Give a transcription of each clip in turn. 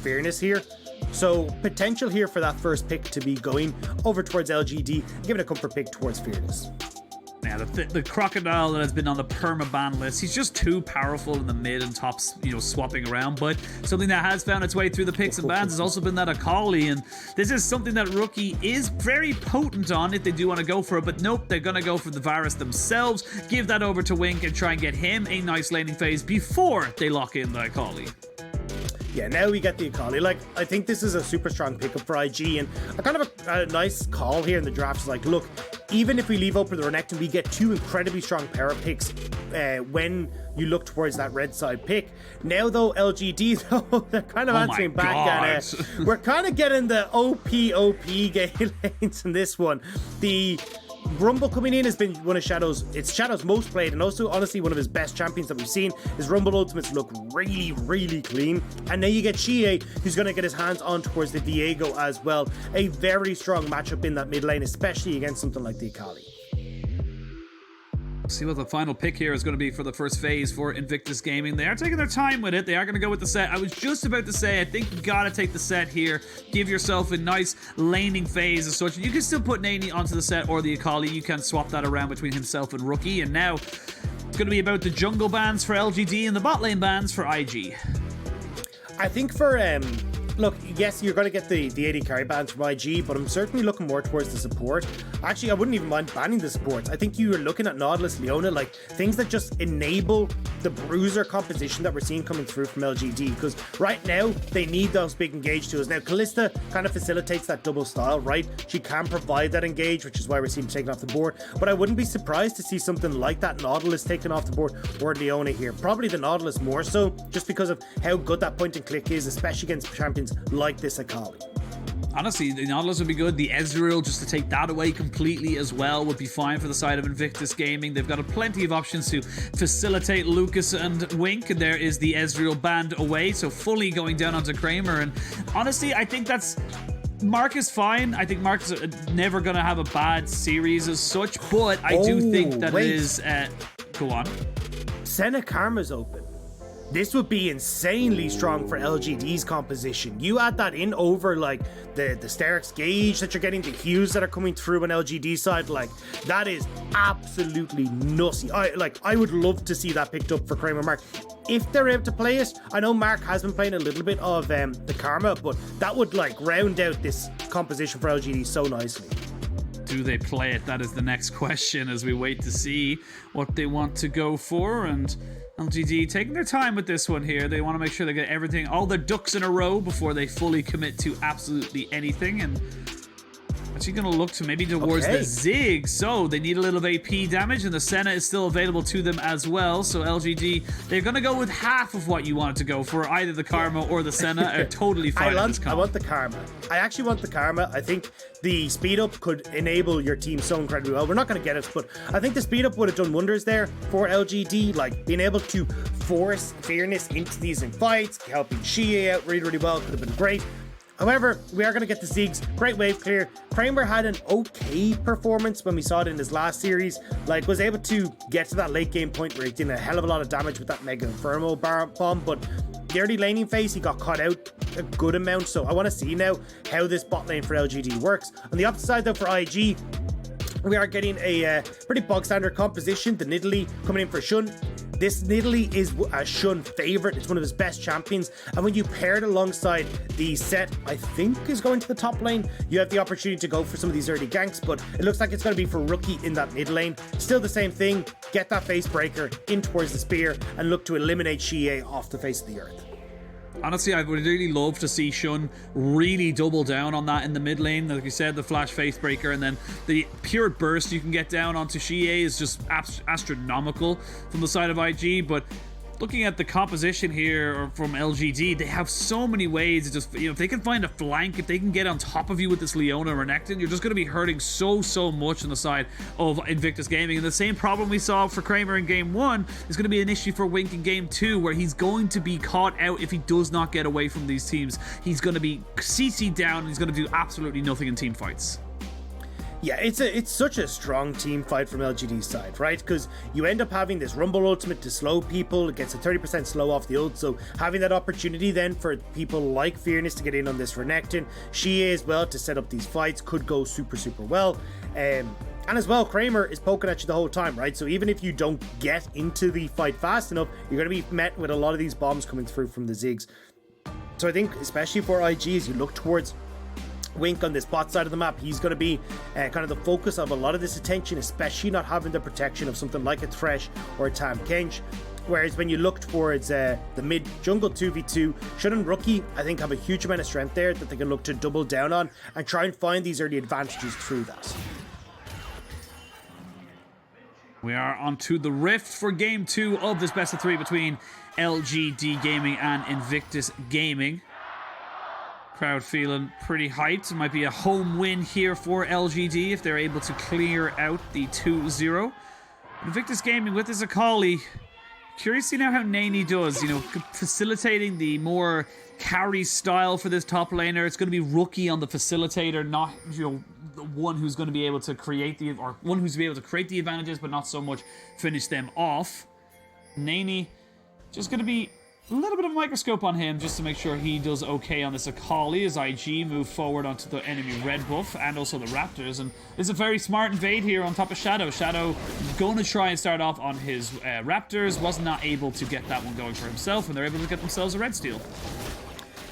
Fearness here. So potential here for that first pick to be going over towards LGD, giving a comfort pick towards Fearness. Yeah, the Crocodile that has been on the perma-ban list, he's just too powerful in the mid and tops, you know, swapping around. But something that has found its way through the picks and bans has also been that AKali, and this is something that Rookie is very potent on if they do want to go for it. But nope, they're going to go for the Varus themselves, give that over to Wink and try and get him a nice laning phase before they lock in the AKali. Yeah, now we get the AKali. Like, I think this is a super strong pickup for IG, and a kind of a nice call here in the draft is like, look, even if we leave open the Renekton, we get two incredibly strong power picks when you look towards that red side pick. Now, though, LGD, though, they're kind of answering back at it. We're kind of getting the OP game lanes in this one. The Rumble coming in has been one of Shadow's most played, and also honestly one of his best champions that we've seen. His Rumble ultimates look really, really clean. And now you get Xiye, who's going to get his hands on towards the Viego as well. A very strong matchup in that mid lane, especially against something like the AKali. See what the final pick here is going to be for the first phase for Invictus Gaming. They are taking their time with it. They are going to go with the Sett. I was just about to say, I think you got to take the Sett here. Give yourself a nice laning phase as such. You can still put neny onto the Sett or the AKali. You can swap that around between himself and Rookie. And now it's going to be about the jungle bans for LGD and the bot lane bans for IG. I think for look, yes, you're going to get the AD carry bans from IG, but I'm certainly looking more towards the support. Actually, I wouldn't even mind banning the supports. I think you are looking at Nautilus, Leona, like things that just enable the bruiser composition that we're seeing coming through from LGD, because right now they need those big engage tools. Now, Kalista kind of facilitates that double style, right? She can provide that engage, which is why we're seeing taken off the board, but I wouldn't be surprised to see something like that Nautilus taken off the board or Leona here. Probably the Nautilus more so, just because of how good that point and click is, especially against champions like this AKali. Honestly, the Nautilus would be good. The Ezreal, just to take that away completely as well, would be fine for the side of Invictus Gaming. They've got plenty of options to facilitate Lucas and Wink, and there is the Ezreal band away, so fully going down onto Kramer. And honestly, I think that's... Mark is fine. I think Mark is never going to have a bad series as such, but I do think that it is... go on. Senna Karma's open. This would be insanely strong for LGD's composition. You add that in over like the Sterix gauge that you're getting, the hues that are coming through on LGD side, like that is absolutely nutsy. I would love to see that picked up for Kramer Mark. If they're able to play it, I know Mark has been playing a little bit of the Karma, but that would like round out this composition for LGD so nicely. Do they play it? That is the next question as we wait to see what they want to go for. And LGD taking their time with this one here. They want to make sure they get everything, all their ducks in a row before they fully commit to absolutely anything. And actually going to look to maybe towards the Ziggs. So they need a little AP damage, and the Senna is still available to them as well. So LGD, they're going to go with half of what you wanted to go for. Either the Karma or the Senna are totally fine. I want the Karma. I actually want the Karma. I think the speed up could enable your team so incredibly well. We're not going to get it, but I think the speed up would have done wonders there for LGD, like being able to force Fearness into these fights, helping Xiye out really, really well. Could have been great. However, we are going to get the Ziggs. Great wave clear. Kramer had an okay performance when we saw it in his last series. Like, was able to get to that late game point where he did a hell of a lot of damage with that Mega Inferno bomb, but the early laning phase, he got caught out a good amount. So I want to see now how this bot lane for LGD works. On the opposite side, though, for IG, we are getting a pretty bog standard composition. The Nidalee coming in for Shun. This Nidalee is a Shun favorite. It's one of his best champions. And when you pair it alongside the Sett, I think is going to the top lane, you have the opportunity to go for some of these early ganks, but it looks like it's going to be for Rookie in that mid lane. Still the same thing. Get that face breaker in towards the spear and look to eliminate Xiye off the face of the earth. Honestly, I would really love to see Shun really double down on that in the mid lane. Like you said, the flash face breaker and then the pure burst you can get down onto Xiye is just astronomical from the side of IG. But looking at the composition here from LGD, they have so many ways to just, if they can find a flank, if they can get on top of you with this Leona or Renekton, you're just going to be hurting so much on the side of Invictus Gaming. And the same problem we saw for Kramer in game 1 is going to be an issue for Wink in game 2, where he's going to be caught out if he does not get away from these teams. He's going to be CC'd down and he's going to do absolutely nothing in team fights. Yeah, it's such a strong team fight from LGD's side, right? Because you end up having this Rumble ultimate to slow people. It gets a 30% slow off the ult, so having that opportunity then for people like Fearness to get in on this Renekton, Xiye as well to set up these fights could go super well. And as well, Kramer is poking at you the whole time, right? So even if you don't get into the fight fast enough, you're going to be met with a lot of these bombs coming through from the Ziggs. So I think, especially for IG, as you look towards Wink on this bot side of the map, he's going to be kind of the focus of a lot of this attention, especially not having the protection of something like a Thresh or a Tam Kench. Whereas when you look towards the mid jungle 2v2, Shun and Rookie, I think, have a huge amount of strength there that they can look to double down on and try and find these early advantages through that. We are onto the Rift for game 2 of this best of 3 between LGD Gaming and Invictus Gaming. Crowd feeling pretty hyped. It might be a home win here for LGD if they're able to clear out the 2-0. Invictus Gaming with his AKali. Curious to see now how neny does, you know, facilitating the more carry style for this top laner. It's going to be Rookie on the facilitator, not, you know, the one who's going to be able to create the, or one who's be able to create the advantages, but not so much finish them off. neny just going to be a little bit of a microscope on him just to make sure he does okay on this AKali as IG move forward onto the enemy red buff and also the Raptors. And it's a very smart invade here on top of Shadow. Shadow going to try and start off on his Raptors, was not able to get that one going for himself, and they're able to get themselves a red steal.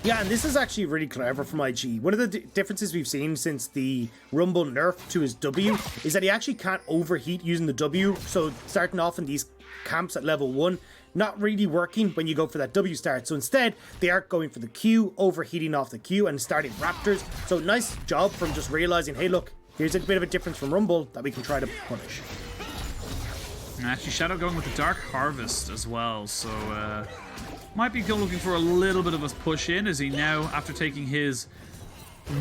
Yeah, and this is actually really clever from IG. One of the differences we've seen since the Rumble nerf to his W is that he actually can't overheat using the W. So starting off in these camps at level 1, not really working when you go for that W start. So instead, they are going for the Q, overheating off the Q and starting Raptors. So nice job from just realizing, hey look, here's a bit of a difference from Rumble that we can try to punish. And actually Shadow going with the Dark Harvest as well, so might be looking for a little bit of a push in as he now, after taking his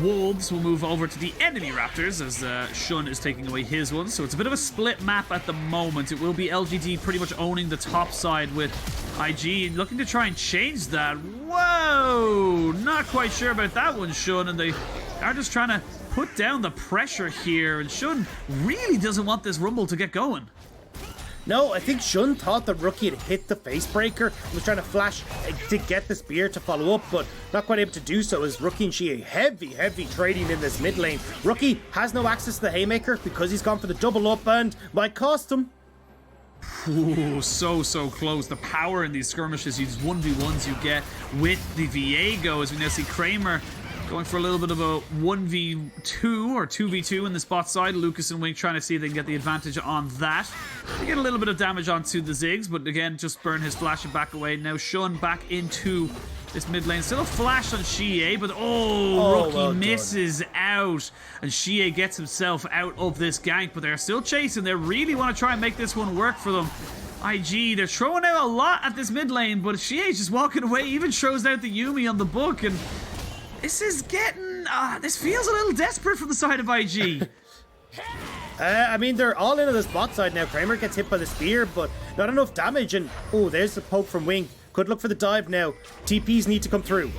Wolves, will move over to the enemy Raptors as Shun is taking away his one. So it's a bit of a split map at the moment. It will be LGD pretty much owning the top side with IG and looking to try and change that. Whoa! Not quite sure about that one, Shun, and they are just trying to put down the pressure here, and Shun really doesn't want this Rumble to get going. No, I think Shun thought the Rookie had hit the face breaker and was trying to flash to get the spear to follow up, but not quite able to do so as Rookie and Xiye heavy trading in this mid lane. Rookie has no access to the Haymaker because he's gone for the double up and might cost him. Ooh, so close. The power in these skirmishes, these 1v1s you get with the Viego, as we now see Kramer going for a little bit of a 1v2 or 2v2 in the spot side. Lucas and Wink trying to see if they can get the advantage on that. They get a little bit of damage onto the Ziggs, but again, just burn his flash and back away. Now Shun back into this mid lane. Still a flash on Xiye, but Rookie well misses out. And Xiye gets himself out of this gank, but they're still chasing. They really want to try and make this one work for them. IG, they're throwing out a lot at this mid lane, but Xiye's just walking away, even throws out the Yuumi on the book, and this is getting, this feels a little desperate from the side of IG. I mean, they're all in on this bot side now. Kramer gets hit by the spear, but not enough damage. And, oh, there's the poke from Wink. Could look for the dive now. TPs need to come through.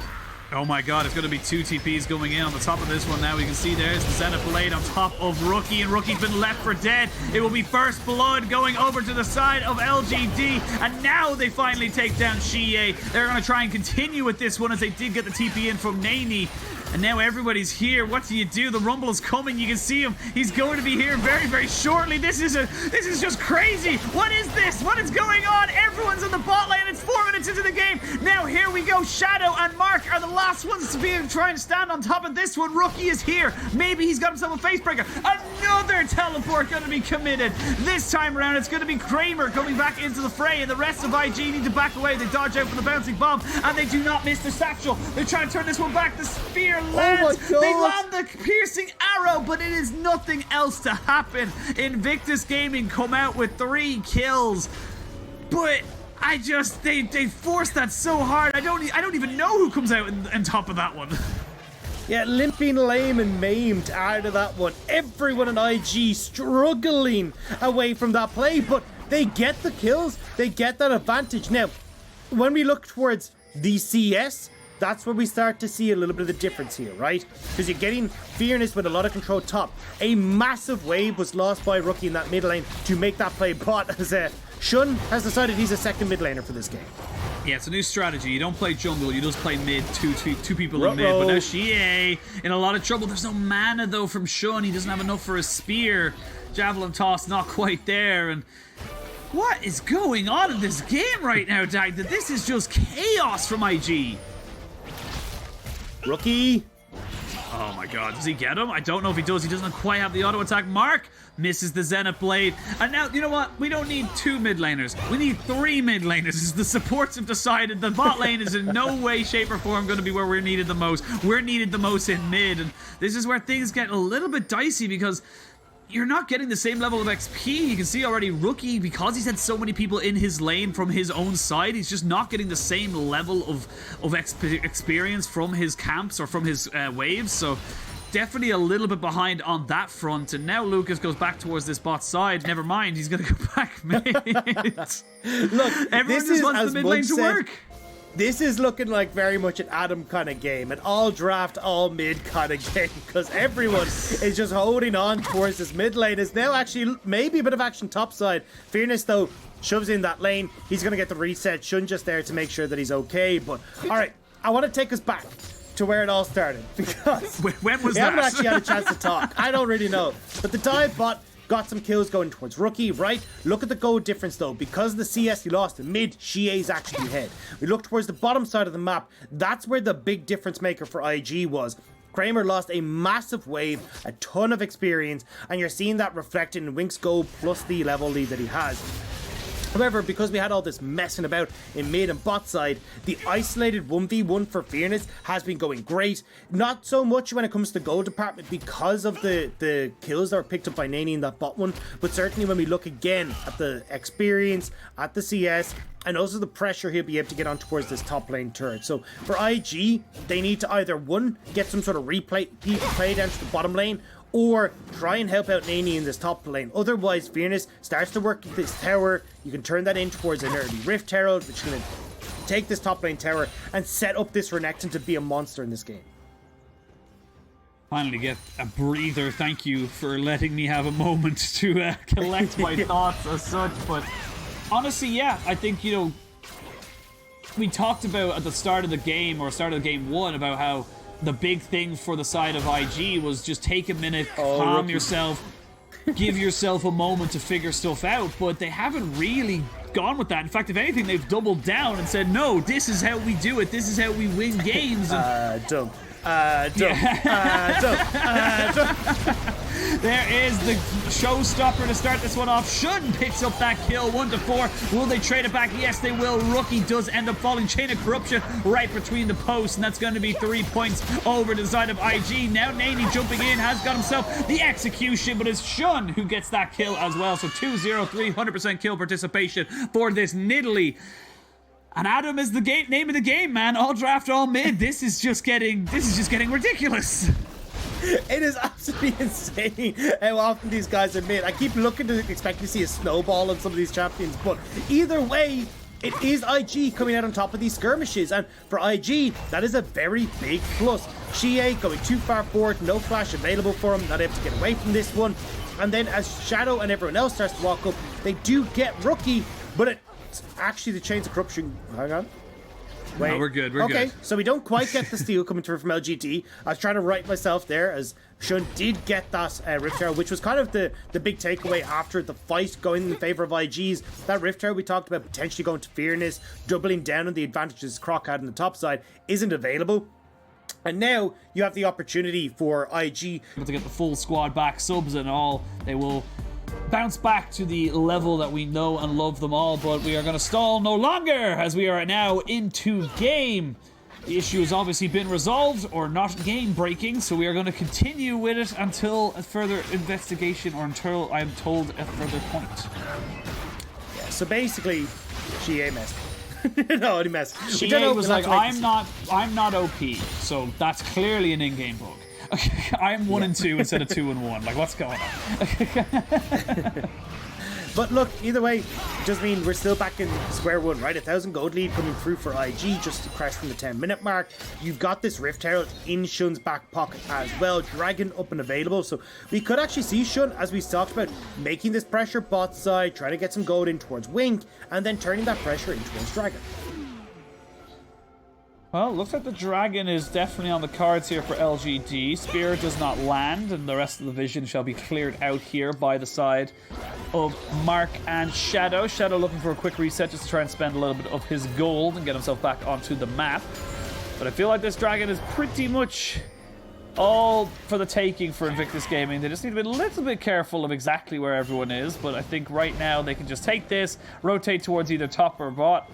Oh my god, it's going to be 2 TPs going in on the top of this one now. We can see there's the Zenith Blade on top of Rookie, and Rookie's been left for dead. It will be first blood going over to the side of LGD, and now they finally take down Xiye. They're going to try and continue with this one as they did get the TP in from neny. And now everybody's here. What do you do? The Rumble is coming. You can see him. He's going to be here very shortly. This is just crazy. What is this? What is going on? Everyone's in the bot lane. It's 4 minutes into the game. Now here we go. Shadow and Mark are the last ones to be trying to stand on top of this one. Rookie is here. Maybe he's got himself a facebreaker. Another teleport going to be committed. This time around, it's going to be Kramer coming back into the fray, and the rest of IG need to back away. They dodge out for the bouncing bomb, and they do not miss the satchel. They're trying to turn this one back. The spear lands. Oh they land the piercing arrow, but it is nothing else to happen. Invictus Gaming come out with 3 kills, but they forced that so hard. I don't even know who comes out on top of that one. Yeah, limping, lame, and maimed out of that one. Everyone in IG struggling away from that play, but they get the kills. They get that advantage. Now, when we look towards the CS, that's where we start to see a little bit of the difference here, right? Because you're getting Fearness with a lot of control top. A massive wave was lost by Rookie in that mid lane to make that play, but as Xun has decided he's a second mid laner for this game. Yeah, it's a new strategy. You don't play jungle, you just play mid, two people in mid. But now Xiye in a lot of trouble. There's no mana, though, from Xun. He doesn't have enough for a spear. Javelin toss not quite there. And what is going on in this game right now, Dagda? This is just chaos from IG. Rookie. Oh my god, does he get him? I don't know if he does. He doesn't quite have the auto attack. Mark misses the Zenith Blade. And now, you know what? We don't need 2 mid laners. We need 3 mid laners. As the supports have decided the bot lane is in no way, shape, or form going to be where we're needed the most. We're needed the most in mid. And this is where things get a little bit dicey because you're not getting the same level of XP. You can see already Rookie, because he's had so many people in his lane from his own side, he's just not getting the same level of experience from his camps or from his waves. So definitely a little bit behind on that front. And now Lucas goes back towards this bot side. Never mind, he's going to go back mid. Look, everyone just wants the mid lane to work. This is looking like very much an Adam kind of game, an all draft, all mid kind of game, because everyone is just holding on towards this mid lane. Is now actually maybe a bit of action top side. Fearness, though, shoves in that lane. He's going to get the reset. Xun just there to make sure that he's okay. But, all right, I want to take us back to where it all started, because when was we that? haven't actually had a chance to talk. I don't really know. But the dive bot got some kills going towards Rookie, right? Look at the gold difference, though. Because of the CS he lost in mid, Xiye's actually ahead. We look towards the bottom side of the map. That's where the big difference maker for IG was. Kramer lost a massive wave, a ton of experience, and you're seeing that reflected in Wink's gold plus the level lead that he has. However, because we had all this messing about in mid and bot side, the isolated 1v1 for Fearness has been going great. Not so much when it comes to gold department because of the kills that were picked up by neny in that bot one, but certainly when we look again at the experience, at the CS, and also the pressure he'll be able to get on towards this top lane turret. So for IG, they need to either, one, get some sort of play down to the bottom lane, or try and help out neny in this top lane. Otherwise, Fearness starts to work this tower. You can turn that in towards an early Rift Herald, which is going to take this top lane tower and set up this Renekton to be a monster in this game. Finally get a breather. Thank you for letting me have a moment to collect my thoughts as such. But honestly, yeah, I think, you know, we talked about at the start of the game, or start of game 1, about how the big thing for the side of IG was just take a minute, calm yourself, give yourself a moment to figure stuff out, but they haven't really gone with that. In fact, if anything, they've doubled down and said, no, this is how we do it, this is how we win games. Dumb. There is the showstopper to start this one off. Xun picks up that kill, 1-4. Will they trade it back? Yes, they will. Rookie does end up falling. Chain of Corruption right between the posts, and that's going to be 3 points over to the side of IG. Now neny jumping in, has got himself the execution, but it's Xun who gets that kill as well. So 2-0, 300% kill participation for this Nidalee. And Adam is the name of the game, man. All draft, all mid. This is just getting ridiculous. It is absolutely insane how often these guys are mid. I keep looking to expect to see a snowball on some of these champions, but either way, it is IG coming out on top of these skirmishes, and for IG, that is a very big plus. Xiye going too far forward, no flash available for him, not able to get away from this one. And then as Shadow and everyone else starts to walk up, they do get Rookie, but it's actually the Chains of Corruption. Hang on. Wait. No, we're good. We're okay, good. So we don't quite get the steal coming through from LGD. I was trying to right myself there, as Xun did get that Rift Tower, which was kind of the big takeaway after the fight going in favor of IG's. That Rift Tower we talked about potentially going to Fearness, doubling down on the advantages Croc had on the top side, isn't available. And now you have the opportunity for IG to get the full squad back, subs and all. They will bounce back to the level that we know and love them all, but we are going to stall no longer as we are now into game. The issue has obviously been resolved, or not game breaking, so we are going to continue with it until a further investigation, or until I am told a further point. Yeah, so basically, Xiye messed. No, he messed. Xiye was like, I'm not OP, so that's clearly an in-game bug. I'm 1 and 2 instead of 2 and 1. Like, what's going on? But look, either way, it does mean we're still back in square one, right? 1,000 gold lead coming through for IG, just to crash from the 10-minute mark. You've got this Rift Herald in Shun's back pocket as well. Dragon up and available, so we could actually see Shun, as we talked about, making this pressure bot side, trying to get some gold in towards Wink, and then turning that pressure in towards Dragon. Well, looks like the Dragon is definitely on the cards here for LGD. Spear does not land, and the rest of the vision shall be cleared out here by the side of Mark and Shadow. Shadow looking for a quick reset just to try and spend a little bit of his gold and get himself back onto the map. But I feel like this Dragon is pretty much all for the taking for Invictus Gaming. They just need to be a little bit careful of exactly where everyone is, but I think right now they can just take this, rotate towards either top or bot,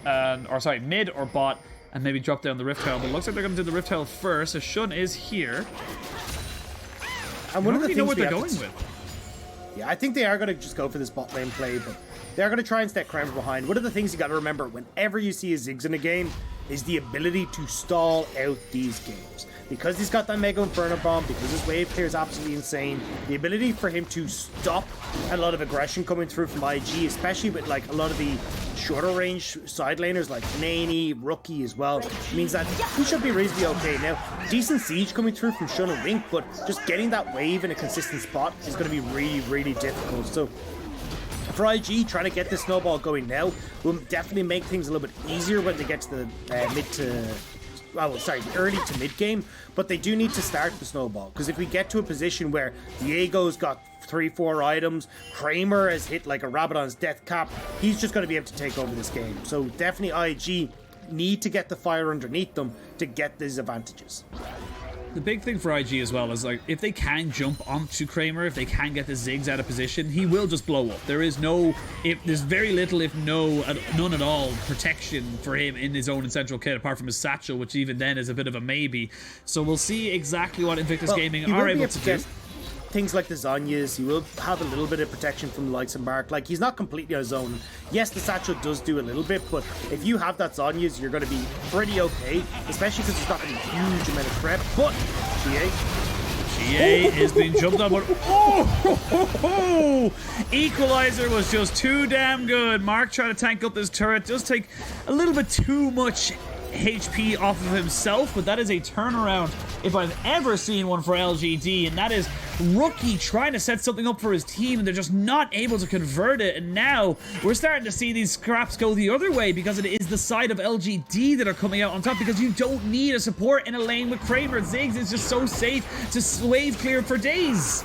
mid or bot, and maybe drop down the Rift Herald. But it looks like they're going to do the Rift Herald first, as Shun is here. And one of the things know what they're going with. Yeah, I think they are going to just go for this bot lane play, but they're going to try and step Kramer behind. One of the things you got to remember whenever you see a Ziggs in a game is the ability to stall out these games. Because he's got that Mega Inferno Bomb, because his wave clear is absolutely insane, the ability for him to stop a lot of aggression coming through from IG, especially with like a lot of the shorter range side laners like neny, Rookie as well, means that he should be reasonably okay. Now, decent siege coming through from Shun and Wink, but just getting that wave in a consistent spot is going to be really, really difficult. So for IG, trying to get this snowball going now will definitely make things a little bit easier when they get to the early to mid game, but they do need to start the snowball, because if we get to a position where Viego's got 3-4 items, Kramer has hit like a rabbit on his death cap, he's just going to be able to take over this game. So definitely IG need to get the fire underneath them to get these advantages. The big thing for IG as well is, like, if they can jump onto Kramer, if they can get the Ziggs out of position, he will just blow up. There's very little, if none at all, protection for him in his own central kit, apart from his satchel, which even then is a bit of a maybe. So we'll see exactly what Invictus Gaming are able to do. Things like the Zonyas, he will have a little bit of protection from the likes of Mark. Like, he's not completely on his own. Yes, the satchel does do a little bit, but if you have that Zonyas, you're going to be pretty okay, especially because it's not going to be a huge amount of threat. But Xiye is being jumped on, but Equalizer was just too damn good. Mark trying to tank up this turret, does take a little bit too much HP off of himself, but that is a turnaround if I've ever seen one for LGD, and that is Rookie trying to set something up for his team, and they're just not able to convert it. And now we're starting to see these scraps go the other way, because it is the side of LGD that are coming out on top, because you don't need a support in a lane with Kramer. Ziggs is just so safe to wave clear for days.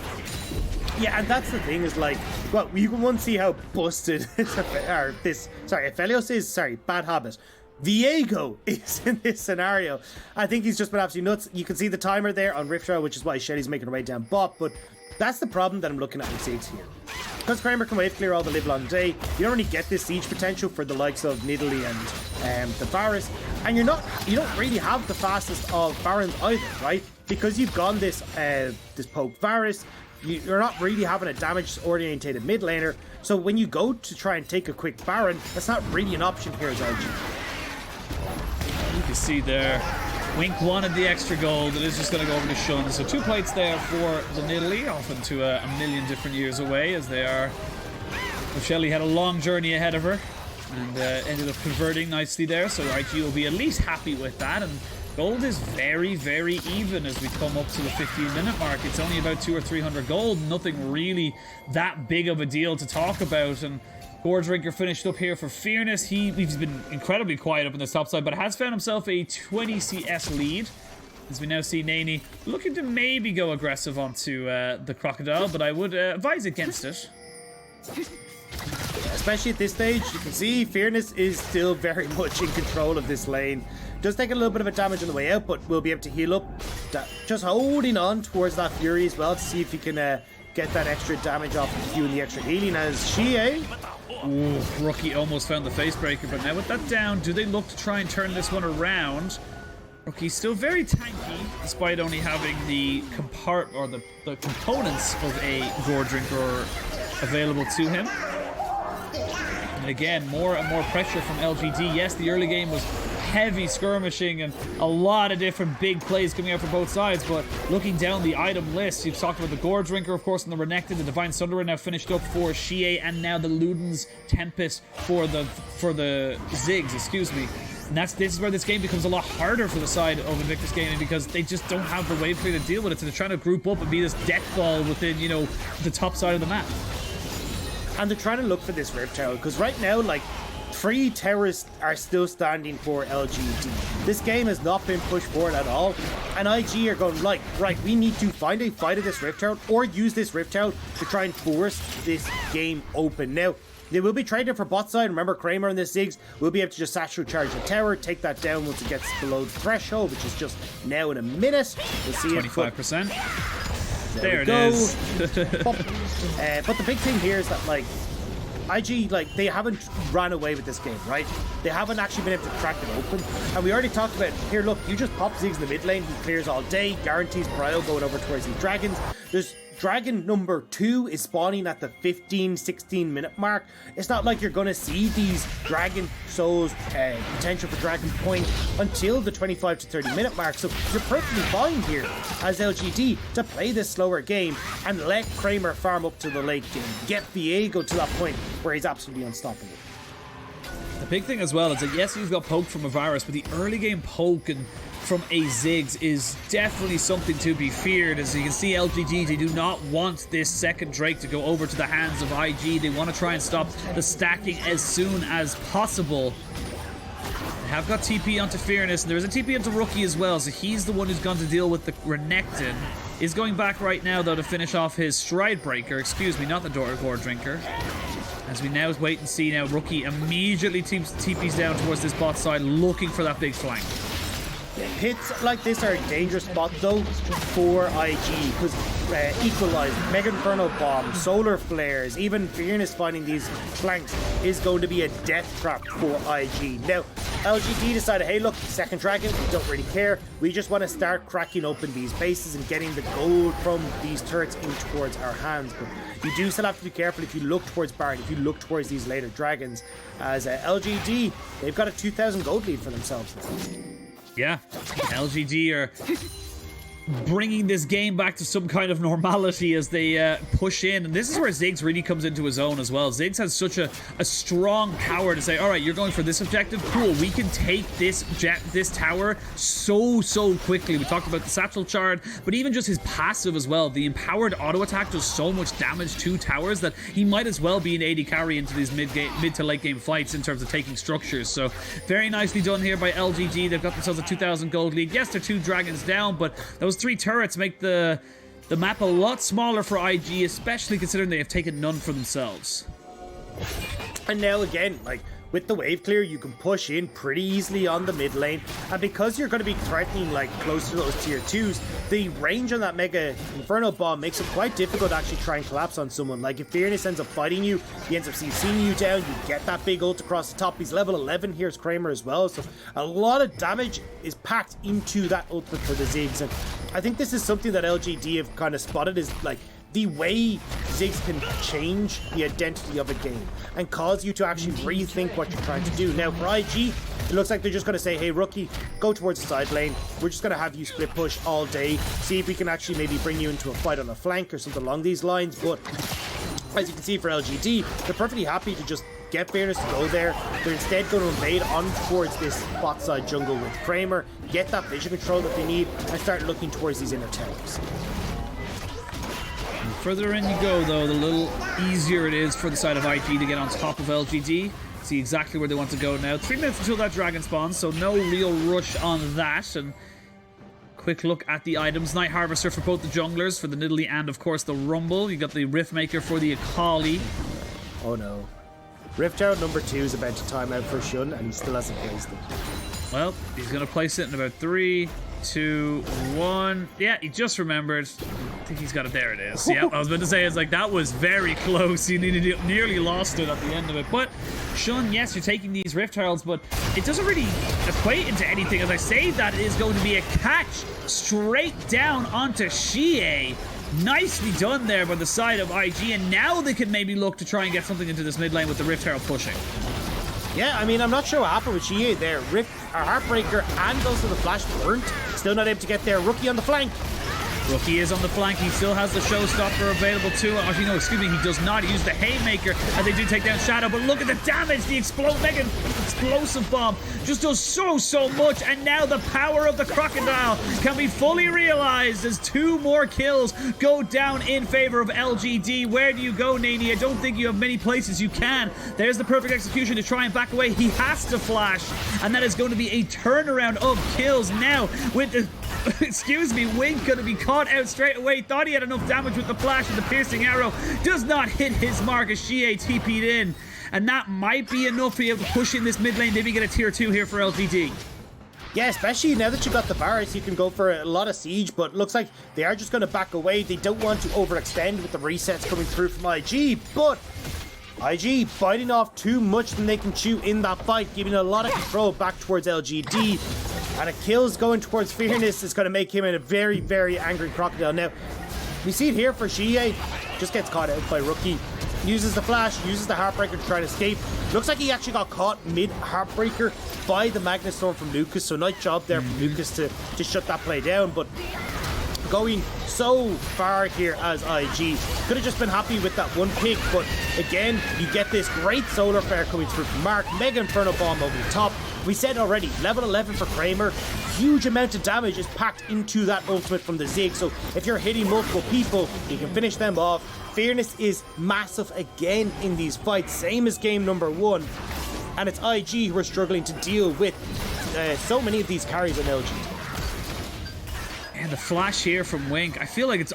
Yeah, and that's the thing, is like, well, you can once see how busted Aphelios is, bad habit. Viego is in this scenario. I think he's just been absolutely nuts. You can see the timer there on Rift Herald, which is why Shelly's making her way down bot, but that's the problem that I'm looking at with Ziggs here. Because Kramer can wave clear all the live long day, you don't really get this siege potential for the likes of Nidalee and the Varus, and you don't really have the fastest of Barons either, right? Because you've gone this poke Varus, you're not really having a damage-orientated mid laner, so when you go to try and take a quick Baron, that's not really an option here as RG. You can see there, Wink wanted the extra gold. It is just going to go over to Shun. So 2 plates there for the Nidalee, off into a million different years away, as they are. Shelly had a long journey ahead of her, and ended up converting nicely there. So IG will be at least happy with that. And gold is very, very even as we come up to the 15-minute mark. It's only about 200 or 300 gold. Nothing really that big of a deal to talk about. And Drinker finished up here for Fearness. He's been incredibly quiet up on the top side, but has found himself a 20 CS lead, as we now see neny looking to maybe go aggressive onto the Crocodile, but I would advise against it. Especially at this stage, you can see Fearness is still very much in control of this lane. Does take a little bit of a damage on the way out, but we'll be able to heal up. Just holding on towards that Fury as well to see if he can get that extra damage off of Q and the extra healing, as Xiye. Ooh, Rookie almost found the face breaker, but now with that down, do they look to try and turn this one around? Rookie's still very tanky, despite only having the components of a Gore Drinker available to him. And again, more and more pressure from LGD. Yes, the early game was heavy skirmishing and a lot of different big plays coming out for both sides. But looking down the item list, you've talked about the Gore Drinker, of course, and the Renekton. The Divine Sunderer now finished up for Xiye, and now the Luden's Tempest for the Ziggs, excuse me. And this is where this game becomes a lot harder for the side of Invictus Gaming, because they just don't have the wave clear to deal with it. So they're trying to group up and be this death ball within, you know, the top side of the map. And they're trying to look for this Rift Tower, because right now, like, 3 towers are still standing for LGD. This game has not been pushed forward at all, and IG are going, right, we need to find a fight at this Rift Tower, or use this Rift Tower to try and force this game open. Now, they will be trading for bot side. Remember, Kramer and the Ziggs will be able to just satchel charge the tower, take that down once it gets below the threshold, which is just now in a minute. We'll see 25%. There it is. But the big thing here is that, like, IG, like, they haven't ran away with this game, right? They haven't actually been able to crack it open. And we already talked about, here, look, you just pop Ziggs in the mid lane, he clears all day, guarantees prio going over towards these dragons. There's Dragon number 2 is spawning at the 15-16 minute mark. It's not like you're going to see these Dragon Souls potential for Dragon Point until the 25 to 30 minute mark. So you're perfectly fine here as LGD to play this slower game and let Kramer farm up to the late game. Get Viego to that point where he's absolutely unstoppable. The big thing as well is that, yes, he's got poked from a Varus, but the early game poke and from a Ziggs is definitely something to be feared. As you can see, LGD, they do not want this second Drake to go over to the hands of IG. They want to try and stop the stacking as soon as possible. They have got TP onto Fearness, and there is a TP onto Rookie as well, so he's the one who's gone to deal with the Renekton. Is going back right now, though, to finish off his Stride Breaker, excuse me, not the Gore Drinker. As we now wait and see now, Rookie immediately TP's down towards this bot side, looking for that big flank. Hits like this are a dangerous spot though for IG, because Equalize, Mega Inferno Bomb, Solar Flares, even Fearness finding these flanks is going to be a death trap for IG. Now, LGD decided, hey look, second dragon, we don't really care. We just want to start cracking open these bases and getting the gold from these turrets in towards our hands. But you do still have to be careful if you look towards Baron, if you look towards these later dragons, as LGD, they've got a 2,000 gold lead for themselves now. Yeah, LGD are bringing this game back to some kind of normality as they push in. And this is where Ziggs really comes into his own as well. Ziggs has such a strong power to say, all right, you're going for this objective? Cool, we can take this tower so quickly. We talked about the satchel shard, but even just his passive as well. The empowered auto attack does so much damage to towers that he might as well be an AD carry into these mid to late game fights in terms of taking structures. So very nicely done here by LGD. They've got themselves a 2,000 gold lead. Yes, they're 2 dragons down, but those 3 turrets make the map a lot smaller for IG, especially considering they have taken none for themselves. And now again, like, with the wave clear, you can push in pretty easily on the mid lane, and because you're going to be threatening like close to those tier 2s, the range on that Mega Inferno Bomb makes it quite difficult to actually try and collapse on someone. Like, if Fearness ends up fighting you, he ends up seeing you down, you get that big ult across the top. He's level 11, here's Kramer as well, so a lot of damage is packed into that ultimate for the Ziggs. And I think this is something that LGD have kind of spotted, is like the way Ziggs can change the identity of a game and cause you to actually rethink what you're trying to do. Now for IG, it looks like they're just going to say, hey Rookie, go towards the side lane. We're just going to have you split push all day, see if we can actually maybe bring you into a fight on a flank or something along these lines. But as you can see for LGD, they're perfectly happy to just get Fearness to go there. They're instead going to invade on towards this bot side jungle with Kramer, get that vision control that they need, and start looking towards these inner towers. The further in you go, though, the little easier it is for the side of IG to get on top of LGD. See exactly where they want to go now. 3 minutes until that dragon spawns, so no real rush on that. And quick look at the items. Night Harvester for both the junglers, for the Nidalee and, of course, the Rumble. You got the Rift Maker for the AKali. Oh no. Rift Tower number 2 is about to time out for Shun, and he still hasn't placed it. Well, he's going to place it in about 3, 2, 1. Yeah, he just remembered. I think he's got it. There it is. Yeah, I was about to say, it's like, that was very close. You nearly lost it at the end of it. But Shun, yes, you're taking these Rift Heralds, but it doesn't really equate into anything. As I say, that it is going to be a catch straight down onto Xiye. Nicely done there by the side of IG, and now they can maybe look to try and get something into this mid lane with the Rift Herald pushing. Yeah, I mean, I'm not sure what happened with Xiye there. a Heartbreaker and also the flash burnt. Still not able to get there. Rookie on the flank. Rookie is on the flank. He still has the showstopper available to him. Actually, no, excuse me. He does not use the Haymaker as they do take down Shadow. But look at the damage. The mega explosive bomb just does so much. And now the power of the Crocodile can be fully realized as 2 more kills go down in favor of LGD. Where do you go, neny? I don't think you have many places you can. There's the perfect execution to try and back away. He has to flash. And that is going to be a turnaround of kills now with the... excuse me, Wink going to be caught out straight away. Thought he had enough damage with the flash and the piercing arrow. Does not hit his mark as Xiye TP'd in. And that might be enough to be able to push in this mid lane. Maybe get a tier 2 here for LGD. Yeah, especially now that you got the Varus, you can go for a lot of siege, but looks like they are just going to back away. They don't want to overextend with the resets coming through from IG, but IG biting off too much than they can chew in that fight, giving a lot of control back towards LGD. And a kill's going towards Fearness is going to make him a very, very angry Crocodile. Now, we see it here for Xiye. Just gets caught out by Rookie. Uses the flash, uses the Heartbreaker to try to escape. Looks like he actually got caught mid-Heartbreaker by the Magnet Storm from Lucas. So nice job there from Lucas to shut that play down. But going so far here as IG. Could have just been happy with that one pick, but again, you get this great solar flare coming through from Mark. Mega Inferno Bomb over the top. We said already, level 11 for Kramer. Huge amount of damage is packed into that ultimate from the Ziggs, so if you're hitting multiple people, you can finish them off. Fearness is massive again in these fights, same as game number 1. And it's IG who are struggling to deal with so many of these carries on LGD. And the flash here from Wink, I feel like it's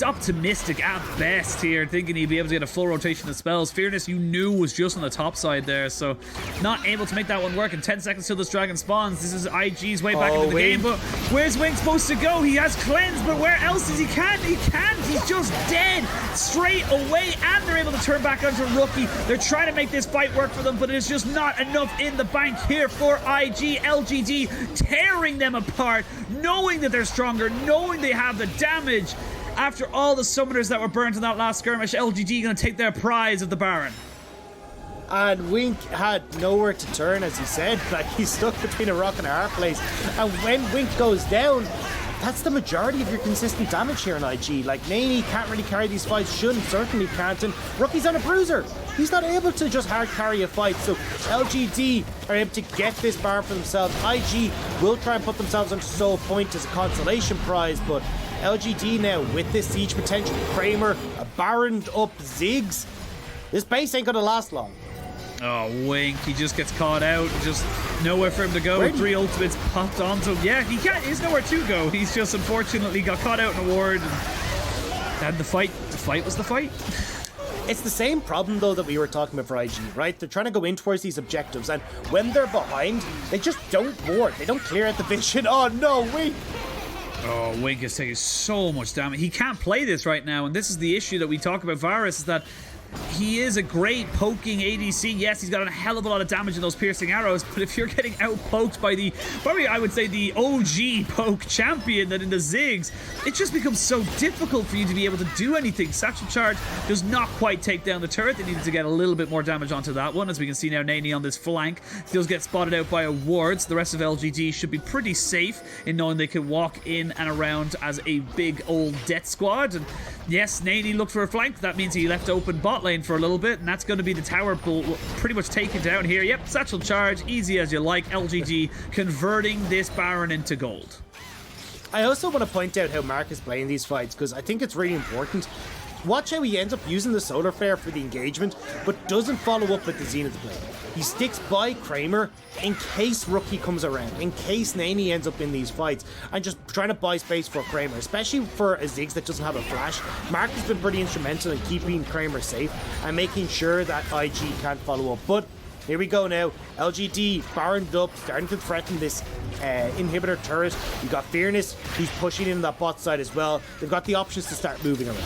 optimistic at best here, thinking he'd be able to get a full rotation of spells. Fearness, you knew, was just on the top side there, so not able to make that one work in 10 seconds till this dragon spawns. This is IG's way back into the game, but where's Wink supposed to go? He has cleanse, but where else is he? Can't. He's just dead straight away, and they're able to turn back onto Rookie. They're trying to make this fight work for them, but it's just not enough in the bank here for IG. LGD tearing them apart, knowing that they're stronger, knowing they have the damage. After all the summoners that were burnt in that last skirmish, LGD gonna take their prize of the Baron. And Wink had nowhere to turn, as he said. Like, he's stuck between a rock and a hard place. And when Wink goes down, that's the majority of your consistent damage here on IG. Like, neny can't really carry these fights. Shun certainly can't. And Rookie's on a bruiser. He's not able to just hard carry a fight. So LGD are able to get this Baron for themselves. IG will try and put themselves on Soul Point as a consolation prize. But LGD now, with this siege potential, Kramer, a Baroned up Ziggs, this base ain't gonna last long. Oh, Wink, he just gets caught out. Just nowhere for him to go. 3 ultimates popped onto him. Yeah, he's nowhere to go. He's just unfortunately got caught out in a ward. And the fight was the fight. It's the same problem, though, that we were talking about for IG, right? They're trying to go in towards these objectives, and when they're behind, they just don't ward. They don't clear out the vision. Oh, no, Wink! Oh, Wink is taking so much damage. He can't play this right now, and this is the issue that we talk about Varus, is that he is a great poking ADC. Yes, he's got a hell of a lot of damage in those piercing arrows, but if you're getting out-poked by the, probably I would say the OG poke champion that in the Ziggs, it just becomes so difficult for you to be able to do anything. Satchel Charge does not quite take down the turret. They needed to get a little bit more damage onto that one. As we can see now, neny on this flank does get spotted out by a ward. So the rest of LGD should be pretty safe in knowing they can walk in and around as a big old death squad. And yes, neny looked for a flank. That means he left open bot lane for a little bit, and that's going to be the tower pretty much taken down here. Yep, Satchel Charge, easy as you like. LGD converting this Baron into gold. I also want to point out how Mark is playing these fights, because I think it's really important. Watch how he ends up using the solar flare for the engagement, but doesn't follow up with the Zenith play. He sticks by Kramer in case Rookie comes around, in case neny ends up in these fights, and just trying to buy space for Kramer, especially for a Ziggs that doesn't have a flash. Mark has been pretty instrumental in keeping Kramer safe and making sure that IG can't follow up. But here we go now. LGD baroned up, starting to threaten this inhibitor turret. You got Fearness, who's pushing in that bot side as well. They've got the options to start moving around.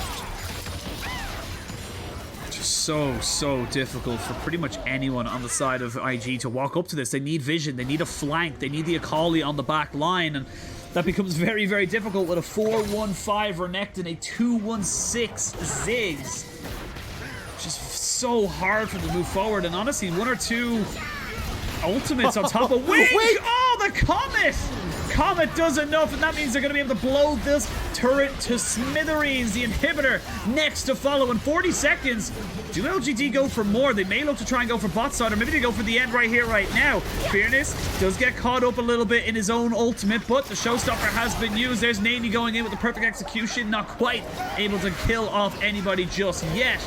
So difficult for pretty much anyone on the side of IG to walk up to this. They need vision, they need a flank, they need the AKali on the back line, and that becomes very, very difficult with a 4-1-5 Renekton, a 2-1-6 Ziggs. Just so hard for them to move forward, and honestly, one or two ultimates on top of Wing. Oh, the Comet! Comet does enough, and that means they're going to be able to blow this turret to smithereens. The inhibitor next to follow in 40 seconds. Do LGD go for more? They may look to try and go for bot side, or maybe they go for the end right here, right now. Fearness does get caught up a little bit in his own ultimate, but the showstopper has been used. There's neny going in with the perfect execution, not quite able to kill off anybody just yet.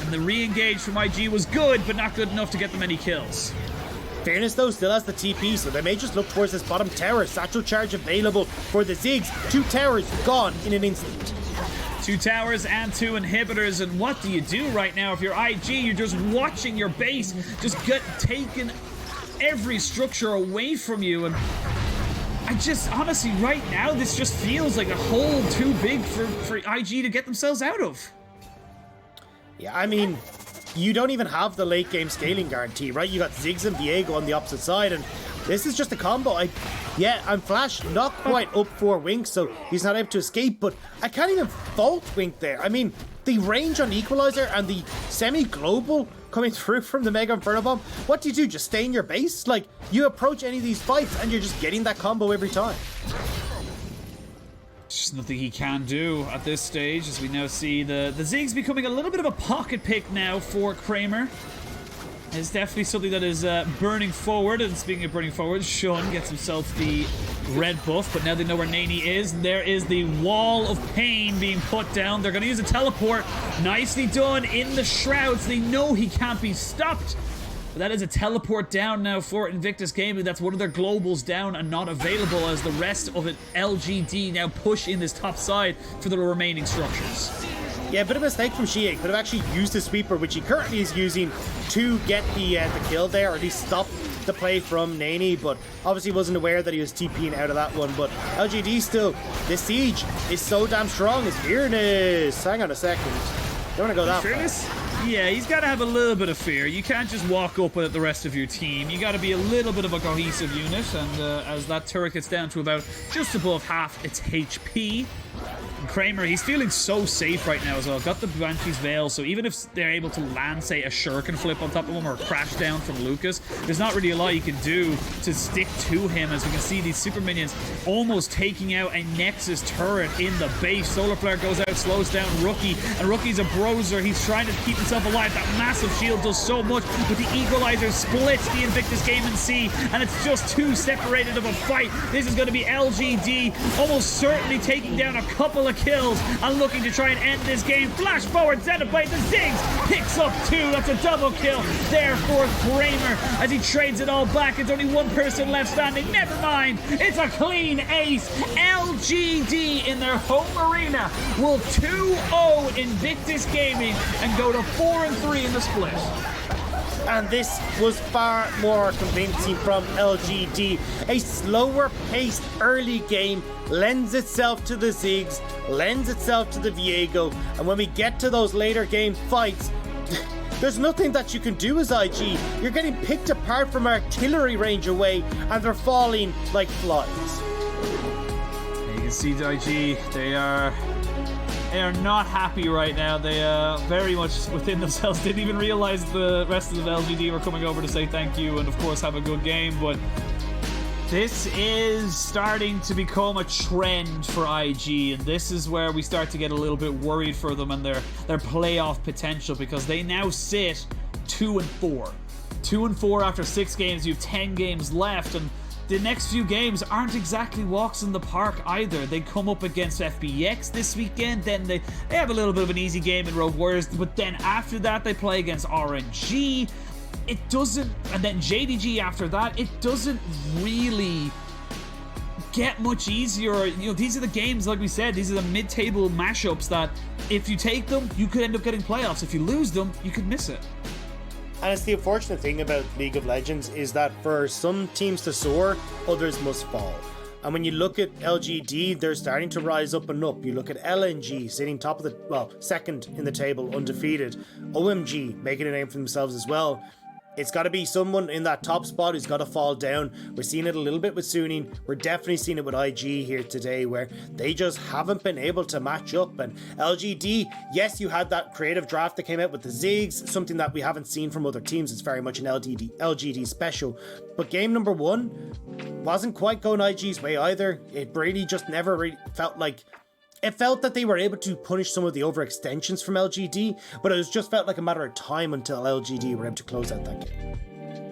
And the re-engage from IG was good, but not good enough to get them any kills. Fearness, though, still has the TP, so they may just look towards this bottom tower. Satchel charge available for the Ziggs. 2 towers gone in an instant. 2 towers and 2 inhibitors, and what do you do right now? If you're IG, you're just watching your base just get taken every structure away from you, and I just, honestly, right now, this just feels like a hole too big for IG to get themselves out of. Yeah, I mean, you don't even have the late game scaling guarantee, right? You got Ziggs and Viego on the opposite side, and this is just a combo. I'm Flash not quite up for Wink, so he's not able to escape, but I can't even fault Wink there. I mean, the range on Equalizer and the semi-global coming through from the Mega Inferno Bomb, what do? Just stay in your base? Like, you approach any of these fights and you're just getting that combo every time. Just nothing he can do at this stage, as we now see the Ziggs becoming a little bit of a pocket pick now for Kramer. It's definitely something that is burning forward, and speaking of burning forward, Sean gets himself the red buff, but now they know where neny is. There is the wall of pain being put down. They're going to use a teleport. Nicely done in the shrouds. They know he can't be stopped. But that is a teleport down now for Invictus Gaming. That's one of their globals down and not available, as the rest of it, LGD, now push in this top side for the remaining structures. Yeah, a bit of a mistake from Xiye. Could have actually used the sweeper, which he currently is using to get the kill there, or at least stop the play from neny, but obviously wasn't aware that he was TPing out of that one. But LGD still, this siege is so damn strong. It's Fearness. Hang on a second. Don't want to go that Fearness? far. Yeah, he's got to have a little bit of fear. You can't just walk up with the rest of your team. You got to be a little bit of a cohesive unit, and as that turret gets down to about just above half its HP, Kramer, he's feeling so safe right now as well. Got the Banshee's Veil, so even if they're able to land, say, a Shuriken flip on top of him or a crash down from Lucas, there's not really a lot you can do to stick to him, as we can see these super minions almost taking out a Nexus turret in the base. Solar Flare goes out, slows down Rookie, and Rookie's a broser. He's trying to keep himself alive. That massive shield does so much, but the Equalizer splits the Invictus Gaming C, and it's just too separated of a fight. This is going to be LGD almost certainly taking down a couple of kills and looking to try and end this game. Flash forward, Xenoblade, the Ziggs picks up 2. That's a double kill there for Kramer as he trades it all back. It's only one person left standing. Never mind, it's a clean ace. LGD in their home arena will 2-0 Invictus Gaming and go to 4-3 in the split. And this was far more convincing from LGD. A slower paced early game lends itself to the Ziggs, lends itself to the Viego, and when we get to those later game fights, there's nothing that you can do as IG. You're getting picked apart from artillery range away, and they're falling like flies. You can see the IG, they are not happy right now. They very much within themselves didn't even realize the rest of the LGD were coming over to say thank you and of course have a good game, but this is starting to become a trend for IG, and this is where we start to get a little bit worried for them and their playoff potential, because they now sit 2-4. 2-4 after 6 games. You have 10 games left, and the next few games aren't exactly walks in the park either. They come up against FBX this weekend, then they have a little bit of an easy game in Rogue Warriors, but then after that they play against RNG. It doesn't, and then JDG after that, it doesn't really get much easier. You know, these are the games, like we said, these are the mid-table mashups that if you take them, you could end up getting playoffs. If you lose them, you could miss it. And it's the unfortunate thing about League of Legends is that for some teams to soar, others must fall. And when you look at LGD, they're starting to rise up and up. You look at LNG sitting top of the, well, second in the table, undefeated. OMG making a name for themselves as well. It's got to be someone in that top spot who's got to fall down. We're seeing it a little bit with Suning. We're definitely seeing it with IG here today, where they just haven't been able to match up. And LGD, yes, you had that creative draft that came out with the Ziggs, something that we haven't seen from other teams. It's very much an LGD special. But game number 1 wasn't quite going IG's way either. It really just never really felt like... It felt that they were able to punish some of the overextensions from LGD, but it was just felt like a matter of time until LGD were able to close out that game.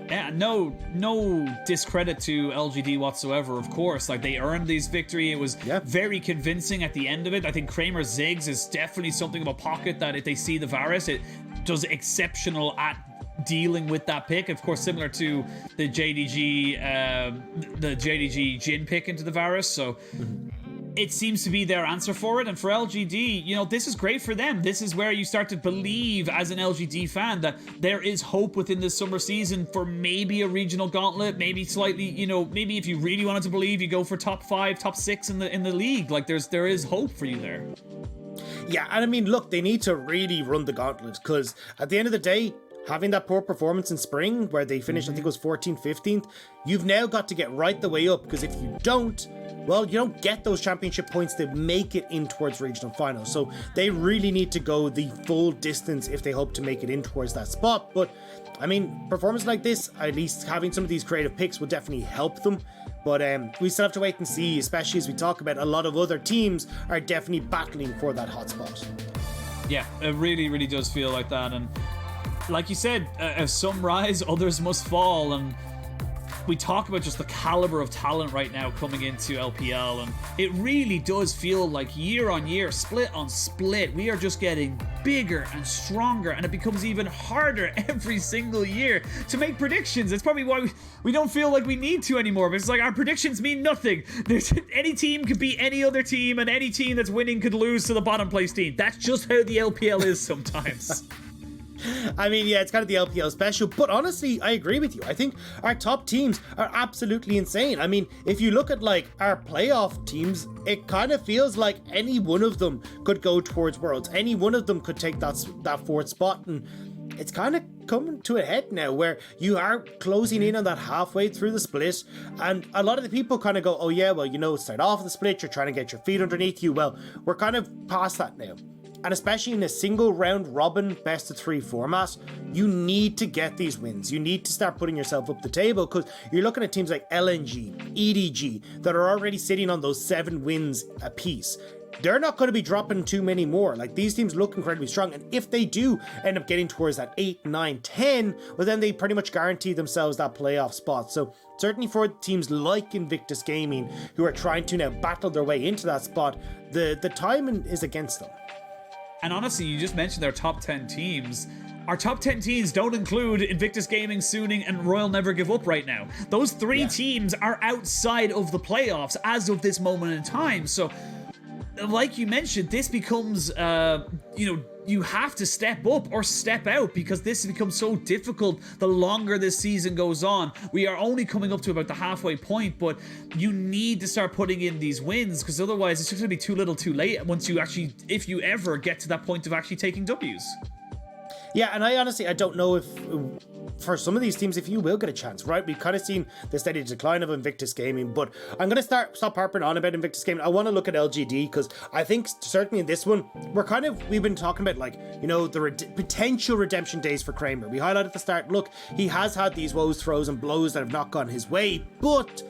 Yeah, no discredit to LGD whatsoever, of course. Like, they earned this victory. It was very convincing at the end of it. I think Kramer Ziggs is definitely something of a pocket that if they see the Varus, it does exceptional at dealing with that pick. Of course, similar to the JDG Jhin pick into the Varus. So... It seems to be their answer for it, and for LGD, you know, this is great for them. This is where you start to believe, as an LGD fan, that there is hope within this summer season for maybe a regional gauntlet, maybe slightly, you know, maybe if you really wanted to believe, you go for top 5, top 6 in the league. Like, there is hope for you there. Yeah, and I mean, look, they need to really run the gauntlet, because at the end of the day, having that poor performance in spring, where they finished, I think it was 14th, 15th, you've now got to get right the way up, because if you don't, well, you don't get those championship points to make it in towards regional finals. So they really need to go the full distance if they hope to make it in towards that spot. But I mean, performance like this, at least having some of these creative picks will definitely help them. But we still have to wait and see, especially as we talk about a lot of other teams are definitely battling for that hotspot. Yeah, it really, really does feel like that. And like you said, some rise, others must fall. And we talk about just the caliber of talent right now coming into LPL, and it really does feel like year on year, split on split, we are just getting bigger and stronger, and it becomes even harder every single year to make predictions. It's probably why we don't feel like we need to anymore, because it's like our predictions mean nothing. Any team could beat any other team, and any team that's winning could lose to the bottom place team. That's just how the LPL is sometimes. I mean, yeah, it's kind of the LPL special, but honestly, I agree with you. I think our top teams are absolutely insane. I mean, if you look at like our playoff teams, it kind of feels like any one of them could go towards Worlds. Any one of them could take that 4th spot, and it's kind of coming to a head now where you are closing in on that halfway through the split, and a lot of the people kind of go, oh yeah, well, you know, start off the split, you're trying to get your feet underneath you. Well, we're kind of past that now. And especially in a single round robin best of 3 format, you need to get these wins. You need to start putting yourself up the table, because you're looking at teams like LNG, EDG, that are already sitting on those 7 wins apiece. They're not going to be dropping too many more. Like, these teams look incredibly strong, and if they do end up getting towards that 8, 9, 10, well, then they pretty much guarantee themselves that playoff spot. So certainly for teams like Invictus Gaming, who are trying to now battle their way into that spot, the timing is against them. And honestly, you just mentioned their top 10 teams. Our top 10 teams don't include Invictus Gaming, Suning, and Royal Never Give Up right now. Those 3 teams are outside of the playoffs as of this moment in time. So, like you mentioned, this becomes, you know, you have to step up or step out, because this becomes so difficult the longer this season goes on. We are only coming up to about the halfway point, but you need to start putting in these wins, because otherwise it's just going to be too little too late once you actually, if you ever get to that point of actually taking W's. Yeah, and I honestly, I don't know if for some of these teams, if you will get a chance, right? We've kind of seen the steady decline of Invictus Gaming, but I'm going to stop harping on about Invictus Gaming. I want to look at LGD, because I think certainly in this one, we've been talking about, like, you know, the potential redemption days for Kramer. We highlighted at the start, look, he has had these woes, throws, and blows that have not gone his way, but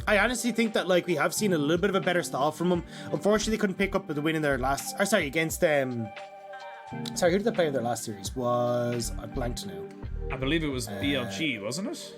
I honestly think that, like, we have seen a little bit of a better style from him. Unfortunately, they couldn't pick up the win in their last, against sorry, who did they play in their last series? I blanked now. I believe it was BLG, wasn't it?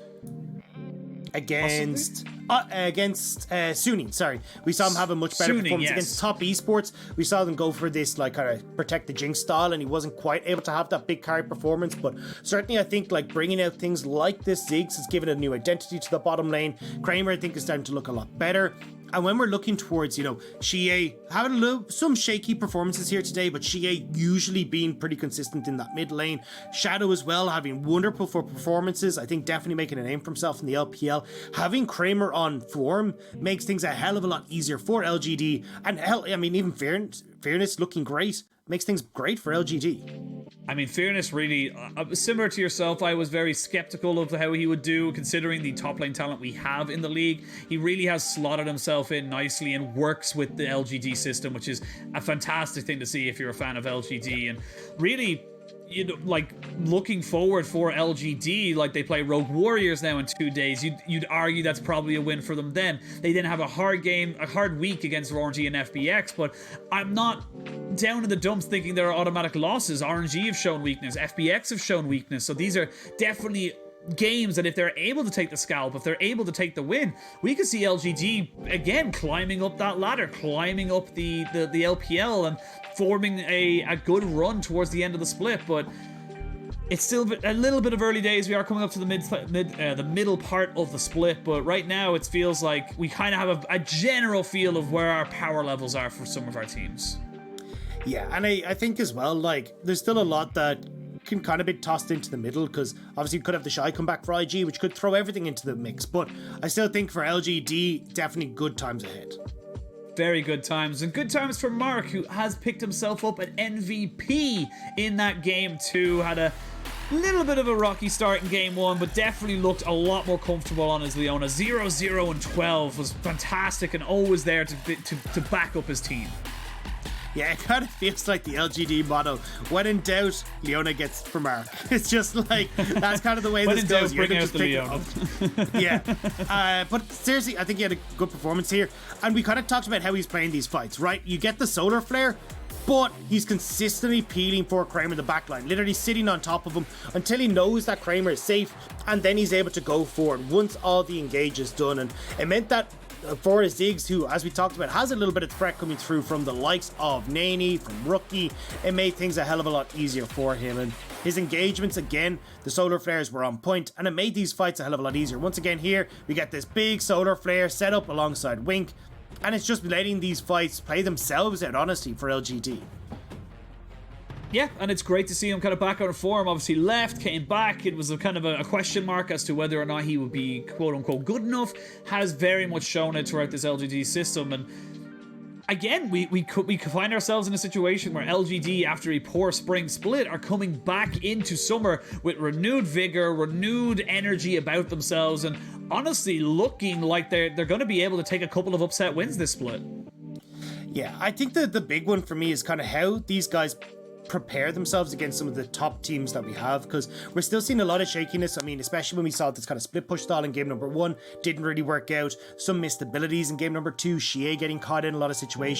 Against Suning, sorry. We saw him have a much better performance against top esports. We saw them go for this, like, kind of protect the Jinx style, and he wasn't quite able to have that big carry performance. But certainly I think, like, bringing out things like this Ziggs has given a new identity to the bottom lane. Kramer, I think, is starting to look a lot better. And when we're looking towards, you know, Xiye having some shaky performances here today, but Xiye usually being pretty consistent in that mid lane. Shadow as well, having wonderful performances. I think definitely making a name for himself in the LPL. Having Kramer on form makes things a hell of a lot easier for LGD. And hell, I mean, even Fearness looking great makes things great for LGD. I mean, Fearness really, similar to yourself, I was very skeptical of how he would do, considering the top lane talent we have in the league. He really has slotted himself in nicely and works with the LGD system, which is a fantastic thing to see if you're a fan of LGD. And really, you know, like, looking forward for LGD, like, they play Rogue Warriors now in 2 days. You'd argue that's probably a win for them then. They then have a hard week against RNG and FBX, but I'm not down in the dumps thinking there are automatic losses. RNG have shown weakness, FBX have shown weakness, so these are definitely games that if they're able to take the scalp, if they're able to take the win, we could see LGD again climbing up that ladder, climbing up the LPL and forming a good run towards the end of the split. But it's still a little bit of early days. We are coming up to the middle part of the split, but right now it feels like we kind of have a general feel of where our power levels are for some of our teams. Yeah, and I think as well, like, there's still a lot that can kind of be tossed into the middle, because obviously you could have the Xiye come back for IG, which could throw everything into the mix, but I still think for LGD, definitely good times ahead. Very good times, and good times for Mark, who has picked himself up an MVP in that game too. Had a little bit of a rocky start in game 1, but definitely looked a lot more comfortable on his Leona. 0-0 and 12 was fantastic and always there to back up his team. Yeah, it kind of feels like the LGD motto. When in doubt, Leona gets for Mark. It's just like, that's kind of the way this goes. Bring out the Leona. Yeah. But seriously, I think he had a good performance here. And we kind of talked about how he's playing these fights, right? You get the solar flare, but he's consistently peeling for Kramer in the backline, literally sitting on top of him until he knows that Kramer is safe, and then he's able to go forward once all the engage is done. And it meant that for Ziggs, who, as we talked about, has a little bit of threat coming through from the likes of neny, from Rookie, it made things a hell of a lot easier for him. And his engagements, again, the solar flares were on point, and it made these fights a hell of a lot easier. Once again here, we get this big solar flare set up alongside Wink, and it's just letting these fights play themselves out, honestly, for LGD. Yeah, and it's great to see him kind of back on form. Obviously left, came back. It was a kind of a question mark as to whether or not he would be quote-unquote good enough. Has very much shown it throughout this LGD system. And again, we could find ourselves in a situation where LGD, after a poor spring split, are coming back into summer with renewed vigor, renewed energy about themselves, and honestly looking like they're going to be able to take a couple of upset wins this split. Yeah, I think the big one for me is kind of how these guys prepare themselves against some of the top teams that we have, because we're still seeing a lot of shakiness. I mean, especially when we saw this kind of split push style in game number 1, didn't really work out. Some missed abilities in game number 2, Xiye getting caught in a lot of situations.